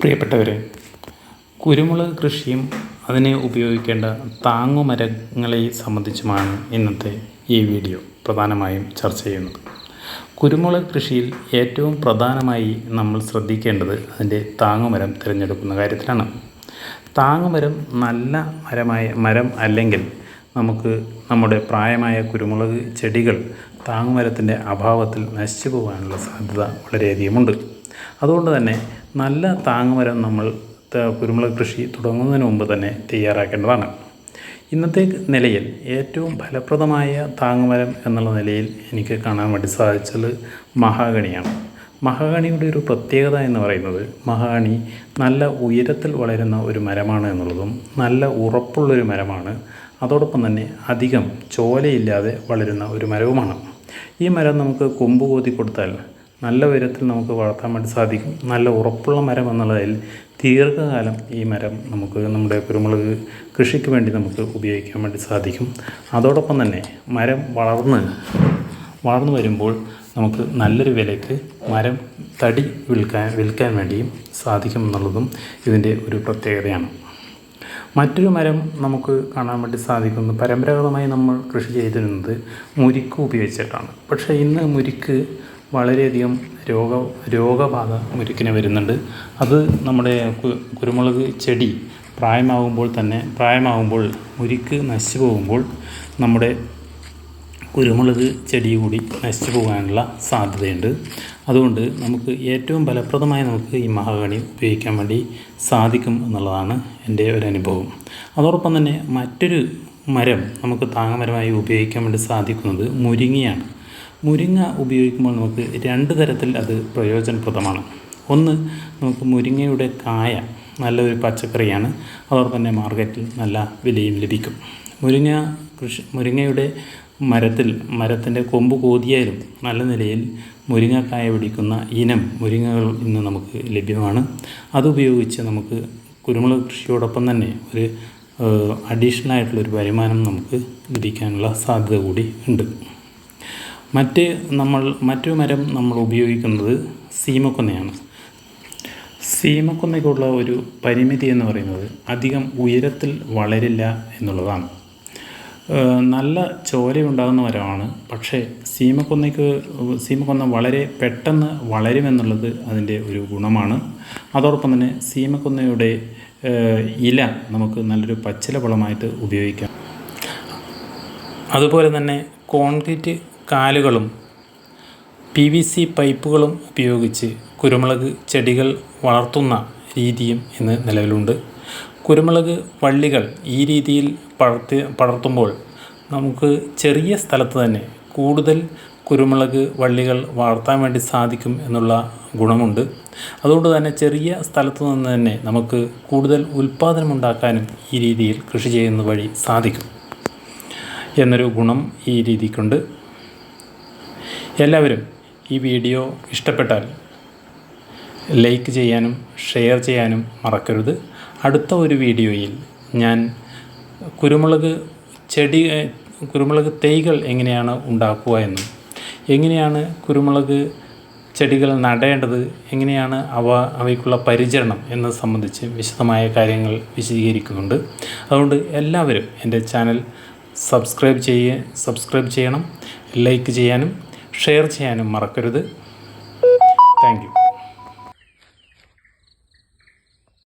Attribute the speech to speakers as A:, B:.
A: പ്രിയപ്പെട്ടവരെ, കുരുമുളക് കൃഷിയും അതിനെ ഉപയോഗിക്കേണ്ട താങ്ങുമരങ്ങളെ സംബന്ധിച്ചുമാണ് ഇന്നത്തെ ഈ വീഡിയോ പ്രധാനമായും ചർച്ച ചെയ്യുന്നത്. കുരുമുളക് കൃഷിയിൽ ഏറ്റവും പ്രധാനമായി നമ്മൾ ശ്രദ്ധിക്കേണ്ടത് അതിൻ്റെ താങ്ങുമരം തിരഞ്ഞെടുക്കുന്ന കാര്യത്തിലാണ്. താങ്ങുമരം നല്ല മരം അല്ലെങ്കിൽ നമുക്ക് നമ്മുടെ പ്രായമായ കുരുമുളക് ചെടികൾ താങ്ങുമരത്തിൻ്റെ അഭാവത്തിൽ നശിച്ചു പോകാനുള്ള സാധ്യത വളരെയധികമുണ്ട്. അതുകൊണ്ട് തന്നെ നല്ല താങ്ങുമരം നമ്മൾ കുരുമുളക് കൃഷി തുടങ്ങുന്നതിന് മുമ്പ് തന്നെ തയ്യാറാക്കേണ്ടതാണ്. ഇന്നത്തെ നിലയിൽ ഏറ്റവും ഫലപ്രദമായ താങ്ങുമരം എന്നുള്ള നിലയിൽ എനിക്ക് കാണാൻ വേണ്ടി സാധിച്ചത് മഹാഗണിയാണ്. മഹാഗണിയുടെ ഒരു പ്രത്യേകത എന്ന് പറയുന്നത് മഹാഗണി നല്ല ഉയരത്തിൽ വളരുന്ന ഒരു മരമാണ് എന്നുള്ളതും നല്ല ഉറപ്പുള്ളൊരു മരമാണ്. അതോടൊപ്പം തന്നെ അധികം ചോലയില്ലാതെ വളരുന്ന ഒരു മരവുമാണ്. ഈ മരം നമുക്ക് കൊമ്പ് കോതി കൊടുത്താൽ നല്ല ഉയരത്തിൽ നമുക്ക് വളർത്താൻ വേണ്ടി സാധിക്കും. നല്ല ഉറപ്പുള്ള മരം എന്നുള്ളതിൽ ദീർഘകാലം ഈ മരം നമുക്ക് നമ്മുടെ കുരുമുളക് കൃഷിക്ക് വേണ്ടി നമുക്ക് ഉപയോഗിക്കാൻ വേണ്ടി സാധിക്കും. അതോടൊപ്പം തന്നെ മരം വളർന്നു വരുമ്പോൾ നമുക്ക് നല്ലൊരു വിലയ്ക്ക് മരം തടി വിൽക്കാൻ വേണ്ടിയും സാധിക്കും എന്നുള്ളതും ഇതിൻ്റെ ഒരു പ്രത്യേകതയാണ്. മറ്റൊരു മരം നമുക്ക് കാണാൻ വേണ്ടി സാധിക്കുന്നത് പരമ്പരാഗതമായി നമ്മൾ കൃഷി ചെയ്തിരുന്നത് മുരിക്ക് ഉപയോഗിച്ചിട്ടാണ്. പക്ഷേ ഇന്ന് മുരിക്ക് വളരെയധികം രോഗബാധ മുരിക്കിന് വരുന്നുണ്ട്. അത് നമ്മുടെ കുരുമുളക് ചെടി പ്രായമാകുമ്പോൾ മുരിക്ക് നശിച്ചു പോകുമ്പോൾ നമ്മുടെ കുരുമുളക് ചെടി കൂടി നശിച്ചു പോകാനുള്ള സാധ്യതയുണ്ട്. അതുകൊണ്ട് നമുക്ക് ഏറ്റവും ഫലപ്രദമായി നമുക്ക് ഈ മഹാഗണി ഉപയോഗിക്കാൻ വേണ്ടി സാധിക്കും എന്നുള്ളതാണ് എൻ്റെ ഒരു അനുഭവം. അതോടൊപ്പം തന്നെ മറ്റൊരു മരം നമുക്ക് താങ്ങുമരമായി ഉപയോഗിക്കാൻ വേണ്ടി സാധിക്കുന്നത് മുരിങ്ങയാണ്. മുരിങ്ങ ഉപയോഗിക്കുമ്പോൾ നമുക്ക് രണ്ട് തരത്തിൽ അത് പ്രയോജനപ്രദമാണ്. ഒന്ന്, നമുക്ക് മുരിങ്ങയുടെ കായ നല്ലൊരു പച്ചക്കറിയാണ്. അതോടൊപ്പം തന്നെ മാർക്കറ്റിൽ നല്ല വിലയും ലഭിക്കും. മുരിങ്ങയുടെ മരത്തിൻ്റെ കൊമ്പ് കോതിയാലും നല്ല നിലയിൽ മുരിങ്ങക്കായ പിടിക്കുന്ന ഇനം മുരിങ്ങകൾ ഇന്ന് നമുക്ക് ലഭ്യമാണ്. അതുപയോഗിച്ച് നമുക്ക് കുരുമുളക് കൃഷിയോടൊപ്പം തന്നെ ഒരു അഡീഷണലായിട്ടുള്ളൊരു വരുമാനം നമുക്ക് ലഭിക്കാനുള്ള സാധ്യത കൂടി ഉണ്ട്. മറ്റൊരു മരം നമ്മൾ ഉപയോഗിക്കുന്നത് സീമക്കൊന്നയാണ്. സീമക്കൊന്നയ്ക്കുള്ള ഒരു പരിമിതി എന്ന് പറയുന്നത് അധികം ഉയരത്തിൽ വളരില്ല എന്നുള്ളതാണ്. നല്ല ചോലയുണ്ടാകുന്ന മരമാണ്. പക്ഷേ സീമക്കൊന്ന വളരെ പെട്ടെന്ന് വളരുമെന്നുള്ളത് അതിൻ്റെ ഒരു ഗുണമാണ്. അതോടൊപ്പം തന്നെ സീമക്കൊന്നയുടെ ഇല നമുക്ക് നല്ലൊരു പച്ചില വളമായിട്ട് ഉപയോഗിക്കാം. അതുപോലെ തന്നെ കോൺക്രീറ്റ് കാലുകളും PVC പൈപ്പുകളും ഉപയോഗിച്ച് കുരുമുളക് ചെടികൾ വളർത്തുന്ന രീതിയും ഇന്ന് നിലവിലുണ്ട്. കുരുമുളക് വള്ളികൾ ഈ രീതിയിൽ പടർത്തുമ്പോൾ നമുക്ക് ചെറിയ സ്ഥലത്ത് തന്നെ കൂടുതൽ കുരുമുളക് വള്ളികൾ വളർത്താൻ വേണ്ടി സാധിക്കും എന്നുള്ള ഗുണമുണ്ട്. അതുകൊണ്ട് തന്നെ ചെറിയ സ്ഥലത്ത് നിന്ന് തന്നെ നമുക്ക് കൂടുതൽ ഉൽപ്പാദനമുണ്ടാക്കാനും ഈ രീതിയിൽ കൃഷി ചെയ്യുന്ന വഴി സാധിക്കും എന്നൊരു ഗുണം ഈ രീതിക്കുണ്ട്. എല്ലാവരും ഈ വീഡിയോ ഇഷ്ടപ്പെട്ടാൽ ലൈക്ക് ചെയ്യാനും ഷെയർ ചെയ്യാനും മറക്കരുത്. അടുത്ത ഒരു വീഡിയോയിൽ ഞാൻ കുരുമുളക് തൈകൾ എങ്ങനെയാണ് ഉണ്ടാക്കുക എന്നും എങ്ങനെയാണ് കുരുമുളക് ചെടികൾ നടേണ്ടത്, എങ്ങനെയാണ് അവയ്ക്കുള്ള പരിചരണം എന്നത് സംബന്ധിച്ച് വിശദമായ കാര്യങ്ങൾ വിശദീകരിക്കുന്നുണ്ട്. അതുകൊണ്ട് എല്ലാവരും എൻ്റെ ചാനൽ സബ്സ്ക്രൈബ് ചെയ്യണം, ലൈക്ക് ചെയ്യാനും ഷെയർ ചെയ്യാനും മറക്കരുത്. Thank you.